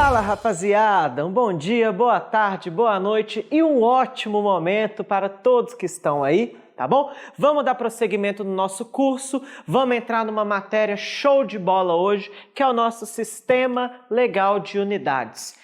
Fala, rapaziada! Um bom dia, boa tarde, boa noite e um ótimo momento para todos que estão aí, tá bom? Vamos dar prosseguimento no nosso curso, vamos entrar numa matéria show de bola hoje, que é o nosso Sistema Legal de Unidades.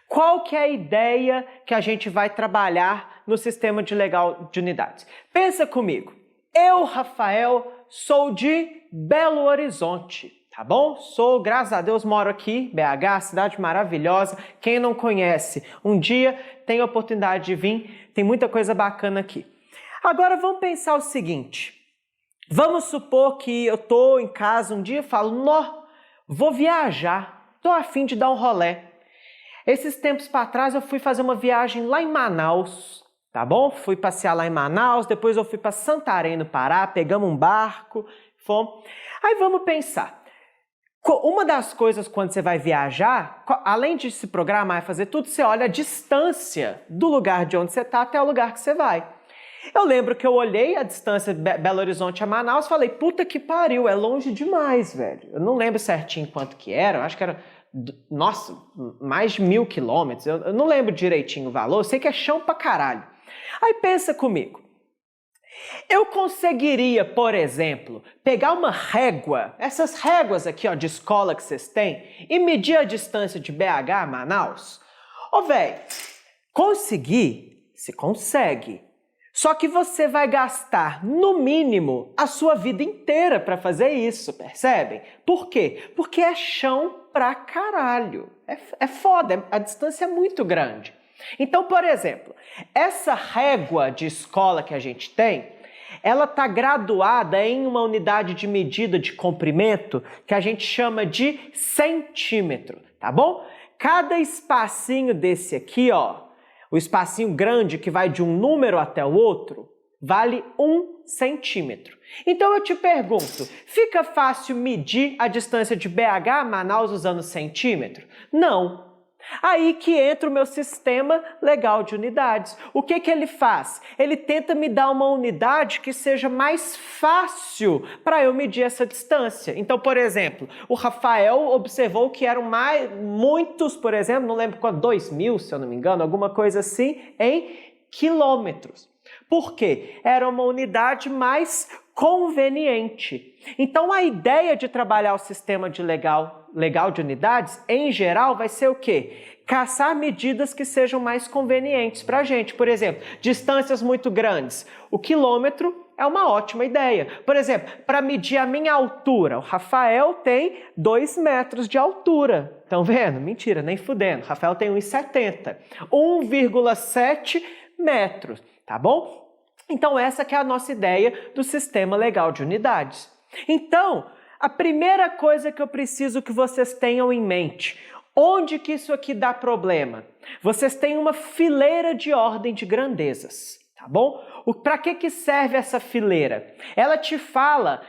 Qual que é a ideia que a gente vai trabalhar no Sistema Legal de Unidades? Pensa comigo, eu, Rafael, sou de Belo Horizonte. Tá bom? Graças a Deus, moro aqui, BH, cidade maravilhosa. Quem não conhece, um dia tem a oportunidade de vir, tem muita coisa bacana aqui. Agora vamos pensar o seguinte, vamos supor que eu tô em casa um dia e falo, vou viajar, tô a fim de dar um rolê. Esses tempos para trás eu fui fazer uma viagem lá em Manaus, tá bom? Fui passear lá em Manaus, depois eu fui para Santarém, no Pará, pegamos um barco, fomos. Aí vamos pensar. Uma das coisas quando você vai viajar, além de se programar e fazer tudo, você olha a distância do lugar de onde você está até o lugar que você vai. Eu lembro que eu olhei a distância de Belo Horizonte a Manaus e falei, puta que pariu, é longe demais, velho. Eu não lembro certinho quanto que era, eu acho que era, nossa, mais de 1.000 quilômetros. Eu não lembro direitinho o valor, eu sei que é chão pra caralho. Aí pensa comigo. Eu conseguiria, por exemplo, pegar uma régua, essas réguas aqui ó, de escola que vocês têm, e medir a distância de BH a Manaus? Ô, velho, conseguir, se consegue. Só que você vai gastar, no mínimo, a sua vida inteira para fazer isso, percebem? Por quê? Porque é chão pra caralho. É foda, a distância é muito grande. Então, por exemplo, essa régua de escola que a gente tem, ela está graduada em uma unidade de medida de comprimento que a gente chama de centímetro, tá bom? Cada espacinho desse aqui, ó, o espacinho grande que vai de um número até o outro, vale 1 centímetro. Então eu te pergunto, fica fácil medir a distância de BH a Manaus usando centímetro? Não. Aí que entra o meu sistema legal de unidades. O que ele faz? Ele tenta me dar uma unidade que seja mais fácil para eu medir essa distância. Então, por exemplo, o Rafael observou que eram muitos, por exemplo, não lembro quanto, 2.000, se eu não me engano, alguma coisa assim, em quilômetros. Por quê? Era uma unidade mais conveniente. Então, a ideia de trabalhar o sistema legal de unidades, em geral, vai ser o quê? Caçar medidas que sejam mais convenientes para a gente. Por exemplo, distâncias muito grandes. O quilômetro é uma ótima ideia. Por exemplo, para medir a minha altura, o Rafael tem 2 metros de altura. Estão vendo? Mentira, nem fudendo. O Rafael tem 1,70. 1,7 metros, tá bom? Então, essa que é a nossa ideia do sistema legal de unidades. Então, a primeira coisa que eu preciso que vocês tenham em mente, onde que isso aqui dá problema? Vocês têm uma fileira de ordem de grandezas, tá bom? Para que serve essa fileira? Ela te fala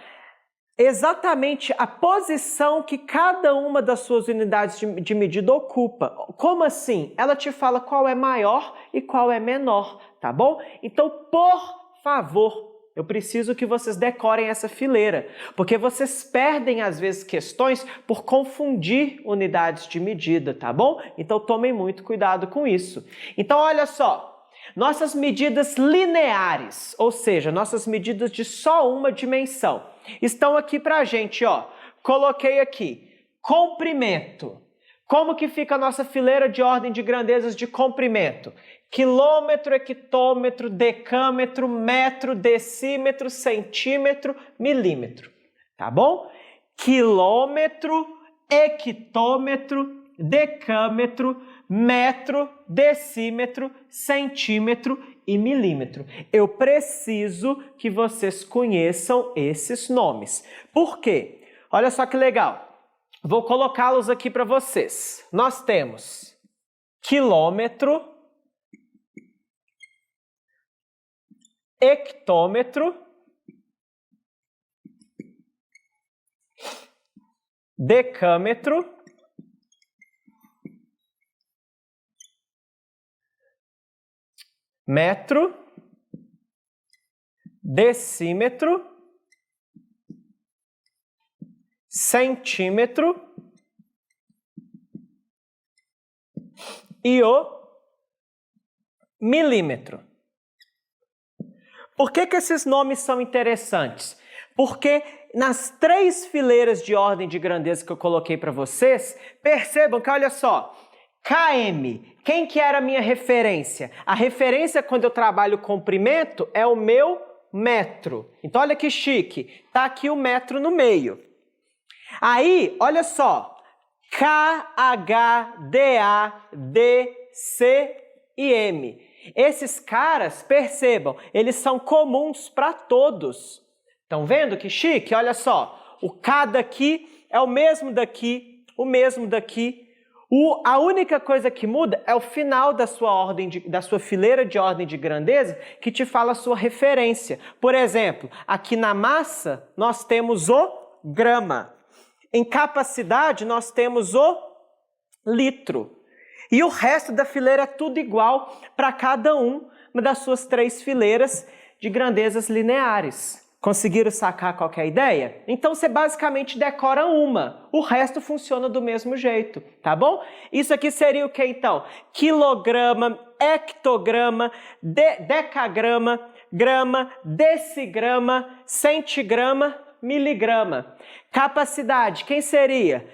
exatamente a posição que cada uma das suas unidades de medida ocupa. Como assim? Ela te fala qual é maior e qual é menor, tá bom? Então, por favor, eu preciso que vocês decorem essa fileira, porque vocês perdem, às vezes, questões por confundir unidades de medida, tá bom? Então, tomem muito cuidado com isso. Então, olha só, nossas medidas lineares, ou seja, nossas medidas de só uma dimensão, estão aqui pra gente, ó. Coloquei aqui, comprimento. Como que fica a nossa fileira de ordem de grandezas de comprimento? Quilômetro, hectômetro, decâmetro, metro, decímetro, centímetro, milímetro. Tá bom? Quilômetro, hectômetro, decâmetro, metro, decímetro, centímetro e milímetro. Eu preciso que vocês conheçam esses nomes. Por quê? Olha só que legal. Vou colocá-los aqui para vocês. Nós temos quilômetro, hectômetro, decâmetro, metro, decímetro, centímetro e o milímetro. Por que esses nomes são interessantes? Porque nas 3 fileiras de ordem de grandeza que eu coloquei para vocês, percebam que, olha só, km, quem que era a minha referência? A referência quando eu trabalho comprimento é o meu metro. Então, olha que chique, tá aqui o metro no meio. Aí, olha só, K, H, DA, D, C e M. Esses caras, percebam, eles são comuns para todos. Estão vendo que chique? Olha só, o K daqui é o mesmo daqui, o mesmo daqui. A única coisa que muda é o final da sua fileira de ordem de grandeza que te fala a sua referência. Por exemplo, aqui na massa nós temos o grama. Em capacidade nós temos o litro. E o resto da fileira é tudo igual para cada uma das suas 3 fileiras de grandezas lineares. Conseguiram sacar qual que é a ideia? Então você basicamente decora uma, o resto funciona do mesmo jeito, tá bom? Isso aqui seria o que então? Quilograma, hectograma, decagrama, grama, decigrama, centigrama, miligrama. Capacidade, quem seria?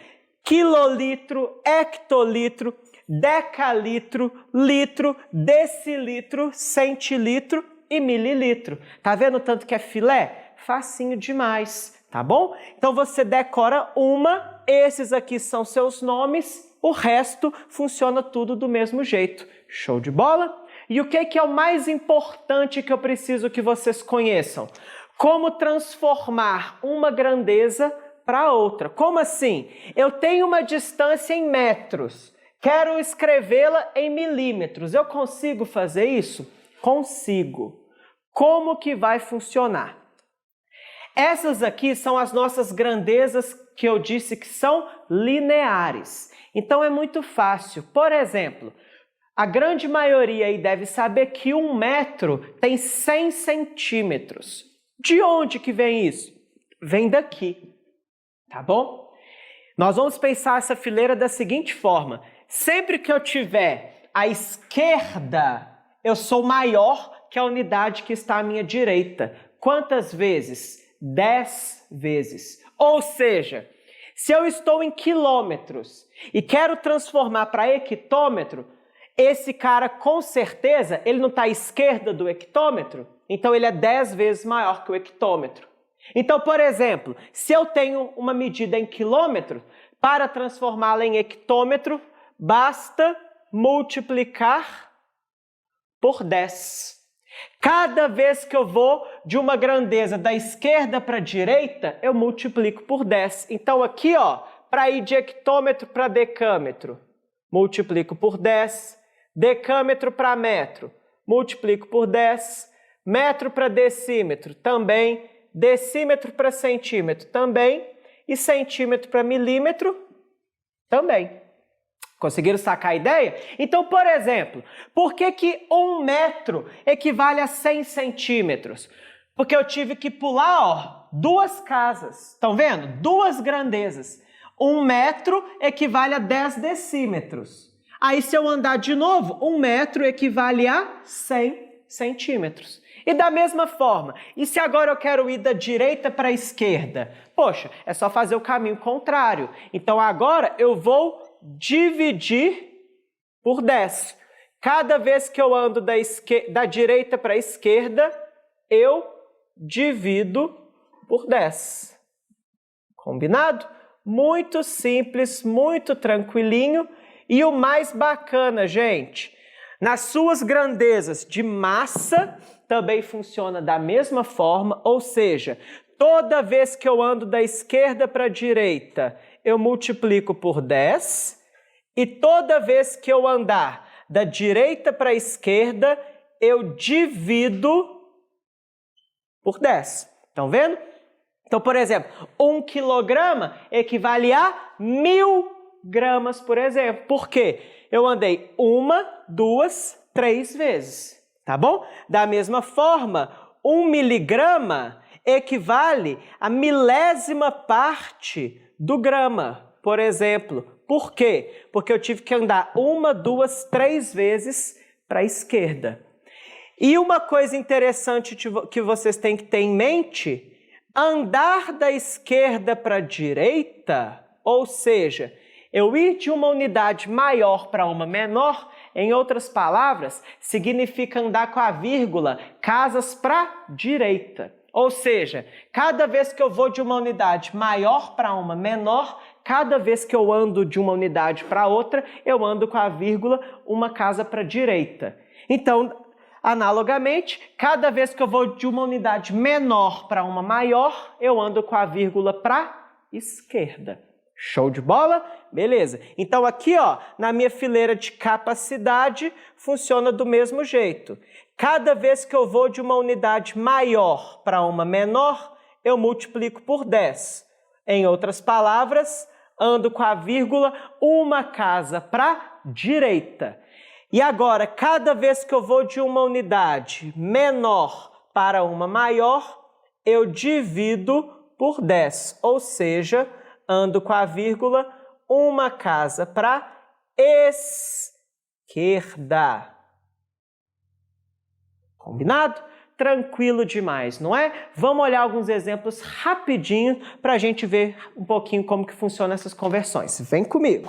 Quilolitro, hectolitro, decalitro, litro, decilitro, centilitro e mililitro. Tá vendo o tanto que é filé? Facinho demais, tá bom? Então você decora uma, esses aqui são seus nomes, o resto funciona tudo do mesmo jeito. Show de bola? E o que é o mais importante que eu preciso que vocês conheçam? Como transformar uma grandeza para outra. Como assim? Eu tenho uma distância em metros, quero escrevê-la em milímetros. Eu consigo fazer isso? Consigo. Como que vai funcionar? Essas aqui são as nossas grandezas que eu disse que são lineares. Então é muito fácil. Por exemplo, a grande maioria aí deve saber que 1 metro tem 100 centímetros. De onde que vem isso? Vem daqui, tá bom? Nós vamos pensar essa fileira da seguinte forma. Sempre que eu tiver à esquerda, eu sou maior que a unidade que está à minha direita. Quantas vezes? 10 vezes. Ou seja, se eu estou em quilômetros e quero transformar para hectômetro, esse cara com certeza, ele não está à esquerda do hectômetro, então ele é 10 vezes maior que o hectômetro. Então, por exemplo, se eu tenho uma medida em quilômetro, para transformá-la em hectômetro, basta multiplicar por 10. Cada vez que eu vou de uma grandeza da esquerda para a direita, eu multiplico por 10. Então aqui, ó, para ir de hectômetro para decâmetro, multiplico por 10. Decâmetro para metro, multiplico por 10. Metro para decímetro, também. Decímetro para centímetro, também. E centímetro para milímetro, também. Conseguiram sacar a ideia? Então, por exemplo, por que 1 metro equivale a 100 centímetros? Porque eu tive que pular, ó, 2 casas. Estão vendo? 2 grandezas. 1 metro equivale a 10 decímetros. Aí, se eu andar de novo, 1 metro equivale a 100 centímetros. E da mesma forma, e se agora eu quero ir da direita para a esquerda? Poxa, é só fazer o caminho contrário. Então, agora eu vou dividir por 10. Cada vez que eu ando da direita para a esquerda, eu divido por 10. Combinado? Muito simples, muito tranquilinho. E o mais bacana, gente, nas suas grandezas de massa, também funciona da mesma forma, ou seja, toda vez que eu ando da esquerda para a direita, eu multiplico por 10, e toda vez que eu andar da direita para a esquerda, eu divido por 10. Estão vendo? Então, por exemplo, 1 quilograma equivale a 1000 gramas, por exemplo. Por quê? Eu andei 1, 2, 3 vezes, tá bom? Da mesma forma, 1 miligrama equivale a milésima parte do grama. Por exemplo, Por quê? Porque eu tive que andar 1, 2, 3 vezes para a esquerda. E uma coisa interessante que vocês têm que ter em mente, andar da esquerda para a direita, ou seja, eu ir de uma unidade maior para uma menor, em outras palavras, significa andar com a vírgula casas para a direita. Ou seja, cada vez que eu vou de uma unidade maior para uma menor, cada vez que eu ando de uma unidade para outra, eu ando com a vírgula uma casa para a direita. Então, analogamente, cada vez que eu vou de uma unidade menor para uma maior, eu ando com a vírgula para a esquerda. Show de bola? Beleza. Então aqui, ó, na minha fileira de capacidade, funciona do mesmo jeito. Cada vez que eu vou de uma unidade maior para uma menor, eu multiplico por 10. Em outras palavras, ando com a vírgula uma casa para a direita. E agora, cada vez que eu vou de uma unidade menor para uma maior, eu divido por 10, ou seja, ando com a vírgula uma casa para a esquerda. Combinado? Tranquilo demais, não é? Vamos olhar alguns exemplos rapidinho para a gente ver um pouquinho como que funcionam essas conversões. Vem comigo!